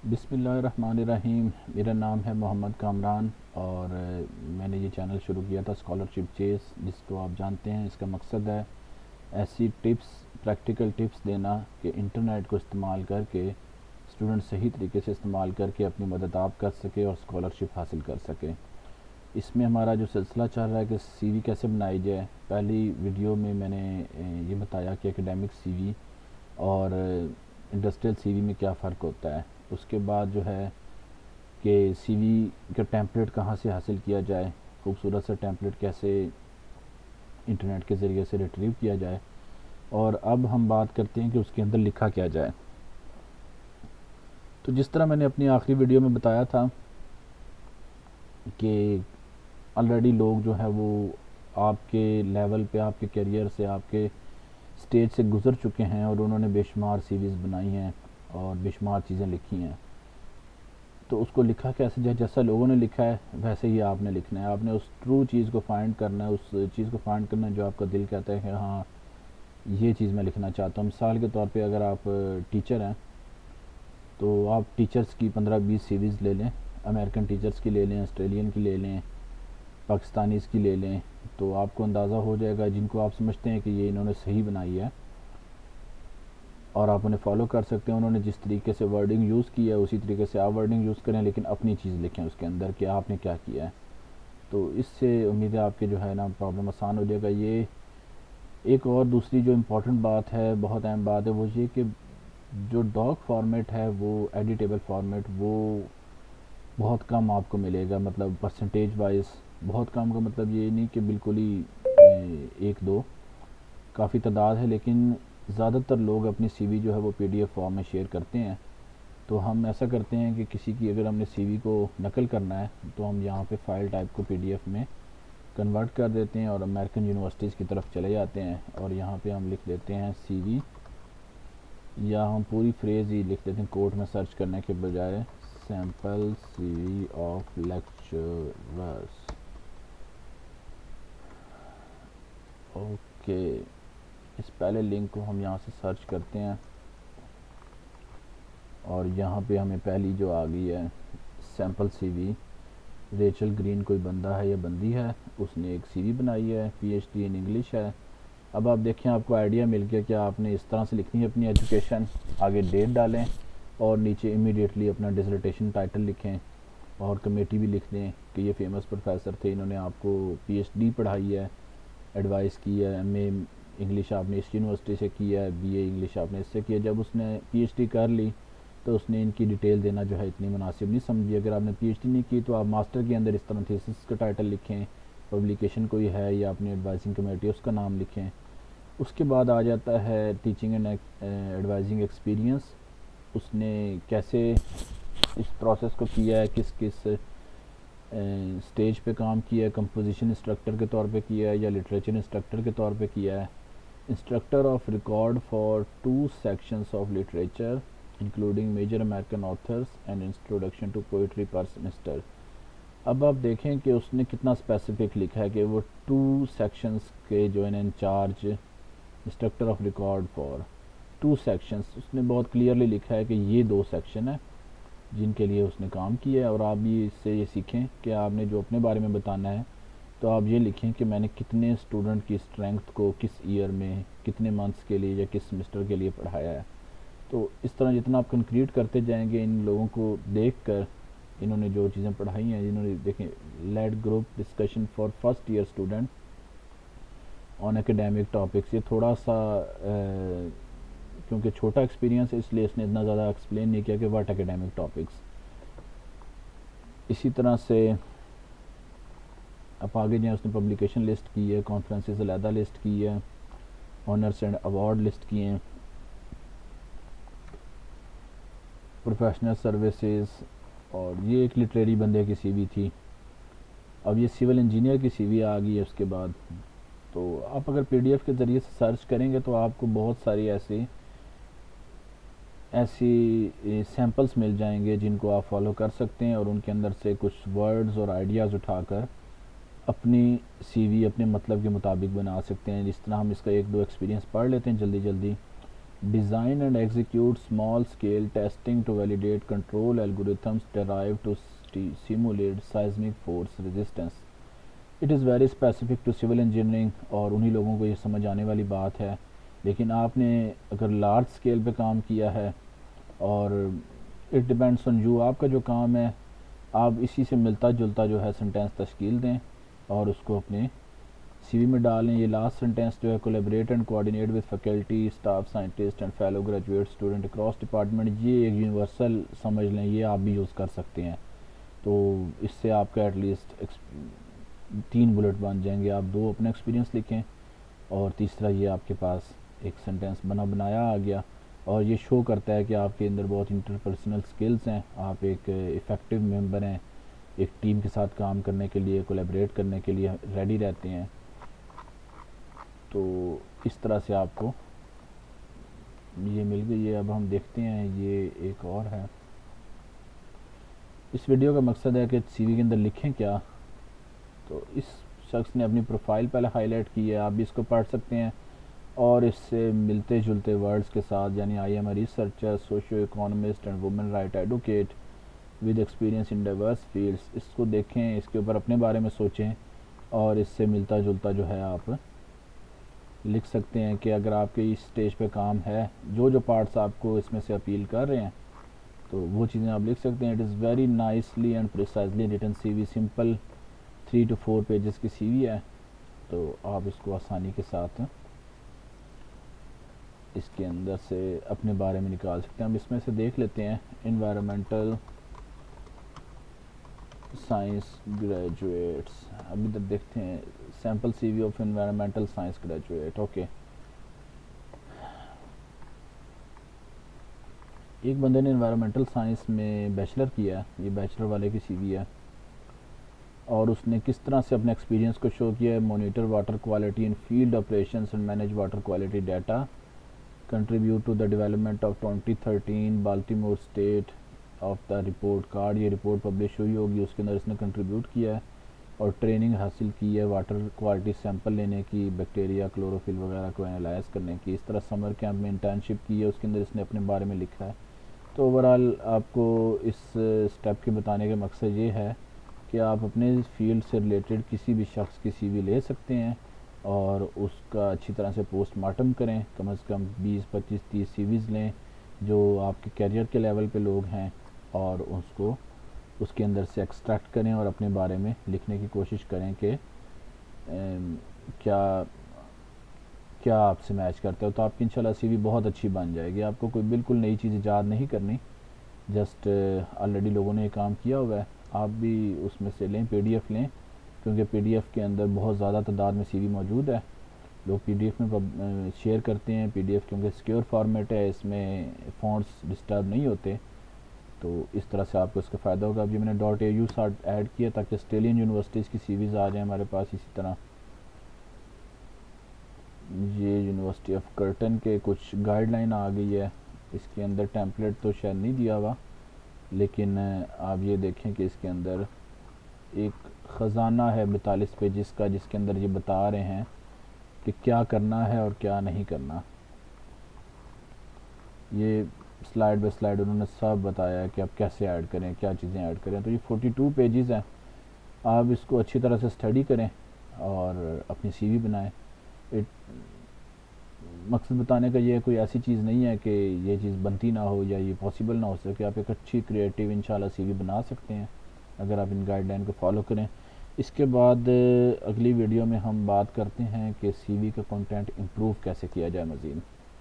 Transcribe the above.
بسم اللہ الرحمن الرحیم۔ میرا نام ہے محمد کامران اور میں نے یہ چینل شروع کیا تھا اسکالرشپ چیز، جس کو آپ جانتے ہیں۔ اس کا مقصد ہے ایسی ٹپس، پریکٹیکل ٹپس دینا کہ انٹرنیٹ کو استعمال کر کے اسٹوڈنٹ صحیح طریقے سے استعمال کر کے اپنی مدد آپ کر سکے اور اسکالرشپ حاصل کر سکے۔ اس میں ہمارا جو سلسلہ چل رہا ہے کہ سی وی کیسے بنائی جائے، پہلی ویڈیو میں نے یہ بتایا کہ اکیڈیمک سی وی اور انڈسٹریل سی وی میں کیا فرق ہوتا ہے۔ اس کے بعد جو ہے کہ سی وی کا ٹیمپلیٹ کہاں سے حاصل کیا جائے، خوبصورت سا ٹیمپلیٹ کیسے انٹرنیٹ کے ذریعے سے ریٹریو کیا جائے، اور اب ہم بات کرتے ہیں کہ اس کے اندر لکھا کیا جائے۔ تو جس طرح میں نے اپنی آخری ویڈیو میں بتایا تھا کہ آلریڈی لوگ جو ہے وہ آپ کے لیول پہ، آپ کے کیریئر سے، آپ کے سٹیج سے گزر چکے ہیں اور انہوں نے بے شمار سیریز بنائی ہیں اور بے شمار چیزیں لکھی ہیں۔ تو اس کو لکھا کیسے جائے؟ جیسا لوگوں نے لکھا ہے ویسے ہی آپ نے لکھنا ہے۔ آپ نے اس ٹرو چیز کو فائنڈ کرنا ہے، اس چیز کو فائنڈ کرنا ہے جو آپ کا دل کہتا ہے کہ ہاں یہ چیز میں لکھنا چاہتا ہوں۔ مثال کے طور پہ اگر آپ ٹیچر ہیں تو آپ ٹیچرز کی 15-20 سیریز لے لیں، امریکن ٹیچرز کی لے لیں، آسٹریلین کی لے لیں، پاکستانیز کی لے لیں، تو آپ کو اندازہ ہو جائے گا جن کو آپ سمجھتے ہیں کہ یہ انہوں نے صحیح بنائی ہے اور آپ انہیں فالو کر سکتے ہیں۔ انہوں نے جس طریقے سے ورڈنگ یوز کی ہے اسی طریقے سے آپ ورڈنگ یوز کریں، لیکن اپنی چیز لکھیں اس کے اندر کہ آپ نے کیا کیا ہے۔ تو اس سے امید ہے آپ کے جو ہے نا پرابلم آسان ہو جائے گا۔ یہ ایک اور دوسری جو امپورٹنٹ بات ہے، بہت اہم بات ہے، وہ یہ کہ جو ڈاک فارمیٹ ہے وہ ایڈیٹیبل فارمیٹ وہ بہت کم آپ کو ملے گا، مطلب پرسنٹیج وائز بہت کم کا مطلب یہ نہیں کہ بالکل ہی ایک دو، کافی تعداد ہے، لیکن زیادہ تر لوگ اپنی سی وی جو ہے وہ پی ڈی ایف فارم میں شیئر کرتے ہیں۔ تو ہم ایسا کرتے ہیں کہ کسی کی اگر ہم نے سی وی کو نقل کرنا ہے تو ہم یہاں پہ فائل ٹائپ کو پی ڈی ایف میں کنورٹ کر دیتے ہیں اور امریکن یونیورسٹیز کی طرف چلے جاتے ہیں، اور یہاں پہ ہم لکھ دیتے ہیں سی وی، یا ہم پوری فریز ہی لکھ دیتے ہیں کوٹ میں سرچ کرنے کے بجائے، sample C V of lecturers. Okay, اس پہلے لنک کو ہم یہاں سے سرچ کرتے ہیں اور یہاں پہ ہمیں پہلی جو آ گئی ہے سیمپل سی وی، ریچل گرین کوئی بندہ ہے یا بندی ہے، اس نے ایک سی وی بنائی ہے، P H D in English ہے۔ اب آپ دیکھیں آپ کو آئیڈیا مل گیا کہ آپ نے اس طرح سے لکھنی ہے اپنی ایجوکیشن، آگے ڈیٹ ڈالیں اور نیچے امیڈیٹلی اپنا ڈسرٹیشن ٹائٹل لکھیں اور کمیٹی بھی لکھ دیں کہ یہ فیمس پروفیسر تھے، انہوں نے آپ کو پی ایچ ڈی پڑھائی ہے، ایڈوائز کی ہے، ایم اے انگلش آپ نے اس یونیورسٹی سے کیا ہے، بی اے انگلش آپ نے اس سے کیا۔ جب اس نے پی ایچ ڈی کر لی تو اس نے ان کی ڈیٹیل دینا جو ہے اتنی مناسب نہیں سمجھی۔ اگر آپ نے پی ایچ ڈی نہیں کی تو آپ ماسٹر کے اندر اس طرح تھیسس کا ٹائٹل لکھیں، پبلیکیشن کوئی ہے یا اپنی ایڈوائزنگ کمیٹی اس کا نام لکھیں۔ اس کے بعد آ جاتا ہے ٹیچنگ اینڈ ایڈوائزنگ ایکسپیرینس، اس نے کیسے اس پروسیس کو کیا ہے، کس کس سٹیج پہ کام کیا ہے، کمپوزیشن انسٹرکٹر کے طور پہ کیا ہے یا لٹریچر انسٹرکٹر کے طور پہ کیا ہے، instructor of record for 2 sections of literature including major American authors and introduction to poetry per semester. اب آپ دیکھیں کہ اس نے کتنا اسپیسیفک لکھا ہے کہ وہ 2 sections کے جو ہے in charge, instructor of record for 2 sections، اس نے بہت کلیئرلی لکھا ہے کہ یہ 2 section ہیں جن کے لیے اس نے کام کیا ہے۔ اور آپ بھی اس سے یہ سیکھیں کہ آپ نے جو اپنے بارے میں بتانا ہے تو آپ یہ لکھیں کہ میں نے کتنے اسٹوڈنٹ کی اسٹرینگتھ کو کس ایئر میں، کتنے منتھس کے لیے یا کس سمسٹر کے لیے پڑھایا ہے۔ تو اس طرح جتنا آپ کنکریٹ کرتے جائیں گے، ان لوگوں کو دیکھ کر انہوں نے جو چیزیں پڑھائی ہیں، انہوں نے دیکھیں lead group discussion for first year student on academic topics, یہ تھوڑا سا کیونکہ چھوٹا ایکسپیرینس ہے اس لیے اس نے اتنا زیادہ ایکسپلین نہیں کیا کہ واٹ اکیڈیمک ٹاپکس۔ اسی طرح سے اب آگے جائیں، اس نے پبلیکیشن لسٹ کی ہے، کانفرنسز علیحدہ لسٹ کی ہے، آنرس اینڈ ایوارڈ لسٹ کیے ہیں، پروفیشنل سروسز، اور یہ ایک لٹریری بندے کی سی وی تھی۔ اب یہ سول انجینئر کی سی وی آ گئی ہے اس کے بعد۔ تو آپ اگر پی ڈی ایف کے ذریعے سے سرچ کریں گے تو آپ کو بہت ساری ایسی سیمپلز مل جائیں گے جن کو آپ فالو کر سکتے ہیں اور ان کے اندر سے کچھ ورڈز اور آئیڈیاز اٹھا کر اپنی سی وی اپنے مطلب کے مطابق بنا سکتے ہیں۔ جس طرح ہم اس کا 1-2 ایکسپیرینس پڑھ لیتے ہیں جلدی جلدی، design and execute small scale testing to validate control algorithms derived to simulate seismic force resistance. It is very specific to civil engineering, اور انہی لوگوں کو یہ سمجھ آنے والی بات ہے. لیکن آپ نے اگر لارج اسکیل پہ کام کیا ہے، اور اٹ ڈپینڈس آن یو، آپ کا جو کام ہے آپ اسی سے ملتا جلتا جو ہے سنٹینس تشکیل دیں اور اس کو اپنے سی وی میں ڈالیں. یہ لاسٹ سنٹینس جو ہے collaborate and coordinate with faculty staff scientist and fellow graduate student across department, یہ ایک یونیورسل سمجھ لیں، یہ آپ بھی یوز کر سکتے ہیں. تو اس سے آپ کا ایٹ لیسٹ 3 بلٹ بن جائیں گے. آپ 2 اپنا ایکسپیرینس لکھیں اور تیسرا یہ آپ کے پاس ایک سنٹینس بنایا آ گیا، اور یہ شو کرتا ہے کہ آپ کے اندر بہت انٹرپرسنل سکلز ہیں، آپ ایک افیکٹو ممبر ہیں، ایک ٹیم کے ساتھ کام کرنے کے لیے، کولیبریٹ کرنے کے لیے ریڈی رہتے ہیں. تو اس طرح سے آپ کو یہ مل گئی ہے. اب ہم دیکھتے ہیں یہ ایک اور ہے. اس ویڈیو کا مقصد ہے کہ سی وی کے اندر لکھیں کیا. تو اس شخص نے اپنی پروفائل پہلے ہائی لائٹ کی ہے، آپ بھی اس کو پڑھ سکتے ہیں، اور اس سے ملتے جلتے ورڈز کے ساتھ، یعنی I am a researcher, socio economist and woman right advocate with experience in divorce fields. اس کو دیکھیں، اس کے اوپر اپنے بارے میں سوچیں، اور اس سے ملتا جلتا جو ہے آپ لکھ سکتے ہیں کہ اگر آپ کے اس سٹیج پہ کام ہے، جو پارٹس آپ کو اس میں سے اپیل کر رہے ہیں تو وہ چیزیں آپ لکھ سکتے ہیں. It is very nicely and precisely written C V, simple 3 to 4 pages کی سی وی ہے. تو آپ اس کو آسانی کے ساتھ اس کے اندر سے اپنے بارے میں نکال سکتے ہیں. ہم اس میں سے دیکھ لیتے ہیں انوائرمنٹل سائنس گریجویٹس. ابھی تک دیکھتے ہیں sample C V of environmental science graduate. Okay, ایک بندے نے انوائرمنٹل سائنس میں بیچلر کیا ہے، یہ بیچلر والے کی سی وی ہے، اور اس نے کس طرح سے اپنے ایکسپیرینس کو شو کیا ہے. Monitor water quality in field operations and manage water quality data, contribute to the development of 2013 Baltimore state of the report card. یہ رپورٹ پبلش ہوئی ہوگی، اس کے اندر اس نے کنٹریبیوٹ کیا ہے، اور ٹریننگ حاصل کی ہے واٹر کوالٹی سیمپل لینے کی، بیکٹیریا کلوروفل وغیرہ کو انالائز کرنے کی. اس طرح سمر کیمپ میں انٹرنشپ کی ہے، اس کے اندر اس نے اپنے بارے میں لکھا ہے. تو اوورآل آپ کو اس اسٹیپ کے بتانے کا مقصد یہ ہے کہ آپ اپنے فیلڈ سے ریلیٹڈ کسی بھی شخص کی سی وی لے سکتے ہیں اور اس کا اچھی طرح سے پوسٹ مارٹم کریں. کم از کم 20 25 30 سی ویز لیں جو آپ کے کیریئر کے لیول پہ لوگ ہیں، اور اس کو اس کے اندر سے ایکسٹریکٹ کریں اور اپنے بارے میں لکھنے کی کوشش کریں کہ کیا آپ سے میچ کرتا ہے. تو آپ کی انشاءاللہ سی وی بہت اچھی بن جائے گی. آپ کو کوئی بالکل نئی چیز ایجاد نہیں کرنی، جسٹ آلریڈی لوگوں نے یہ کام کیا ہوا ہے. آپ بھی اس میں سے لیں، پی ڈی ایف لیں، کیونکہ پی ڈی ایف کے اندر بہت زیادہ تعداد میں سی وی موجود ہے. لوگ پی ڈی ایف میں شیئر کرتے ہیں. پی ڈی ایف کیونکہ سیکیور فارمیٹ ہے، اس میں فونٹس ڈسٹرب نہیں ہوتے. تو اس طرح سے آپ کو اس کا فائدہ ہوگا. اب یہ میں نے .au ایڈ کیا تاکہ آسٹریلین یونیورسٹیز کی سی ویز آ جائیں ہمارے پاس. اسی طرح یہ یونیورسٹی آف کرٹن کے کچھ گائیڈ لائن آ گئی ہے. اس کے اندر ٹیمپلیٹ تو شاید نہیں دیا ہوا، لیکن آپ یہ دیکھیں کہ اس کے اندر ایک خزانہ ہے 42 پیجز کا، جس کے اندر یہ بتا رہے ہیں کہ کیا کرنا ہے اور کیا نہیں کرنا. یہ سلائڈ بائی سلائڈ انہوں نے سب بتایا ہے کہ آپ کیسے ایڈ کریں، کیا چیزیں ایڈ کریں. تو یہ 42 پیجز ہیں. آپ اس کو اچھی طرح سے اسٹڈی کریں اور اپنی سی وی بنائیں. مقصد بتانے کا یہ ہے، کوئی ایسی چیز نہیں ہے کہ یہ چیز بنتی نہ ہو یا یہ پاسبل نہ ہو سکے. آپ ایک اچھی کریٹیو انشاءاللہ سی وی بنا سکتے ہیں اگر آپ ان گائیڈ لائن کو فالو کریں. اس کے بعد اگلی ویڈیو میں ہم بات کرتے ہیں کہ سی وی کا کنٹینٹ امپروو کیسے کیا جائے مزید.